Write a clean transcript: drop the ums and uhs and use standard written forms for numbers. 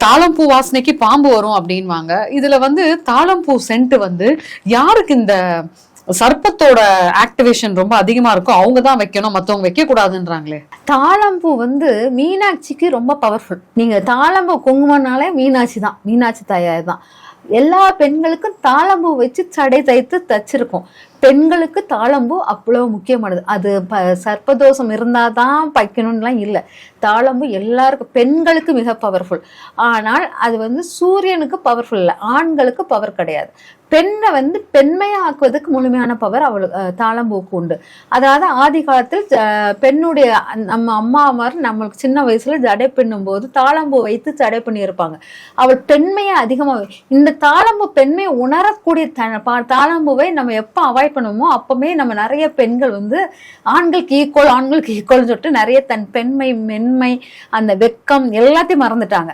தாழம்பூ வாசனைக்கு பாம்பு வரும் அப்படின்வாங்க. இதுல வந்து தாழம்பூ சென்ட் வந்து யாருக்கு இந்த சர்ப்பத்தோட ஆக்டிவேஷன் ரொம்ப அதிகமா இருக்கும் அவங்கதான் வைக்கணும், மத்தவங்க வைக்க கூடாதுன்றாங்களே. தாழம்பூ வந்து மீனாட்சிக்கு ரொம்ப பவர்ஃபுல். நீங்க தாழம்பூ குங்குமம்னாலே மீனாட்சி தான், மீனாட்சி தாயார் தான். எல்லா பெண்களுக்கும் தாழம்பூ வச்சு சடை தைத்து தச்சிருப்போம். பெண்களுக்கு தாழம்பூ அவ்வளவு முக்கியமானது. அது சர்ப்பதோஷம் இருந்தாதான் வைக்கணும்லாம் இல்லை. தாழம்பூ எல்லாருக்கும், பெண்களுக்கு மிக பவர்ஃபுல். ஆனால் அது வந்து சூரியனுக்கு பவர்ஃபுல் இல்லை, ஆண்களுக்கு பவர் கிடையாது. பெண்ணை வந்து பெண்மையாக்குவதற்கு முழுமையான பவர் அவளுக்கு தாழம்பூக்கு உண்டு. அதாவது ஆதி காலத்தில் பெண்ணுடைய நம்ம அம்மாமார் நம்மளுக்கு சின்ன வயசுல ஜடை பின்னும் போது தாழம்பூ வைத்து ஜடை பண்ணி இருப்பாங்க. அவள் பெண்மையை அதிகமாக, இந்த தாழம்பூ பெண்மையை உணரக்கூடிய தாழம்பூவை நம்ம எப்போ அவாய்ட் பண்ணுவோமோ அப்பவுமே நம்ம நிறைய பெண்கள் வந்து ஆண்களுக்கு ஈக்குவல் சொல்லிட்டு நிறைய தன் பெண்மை, மென்மை, அந்த வெக்கம் எல்லாத்தையும் மறந்துட்டாங்க.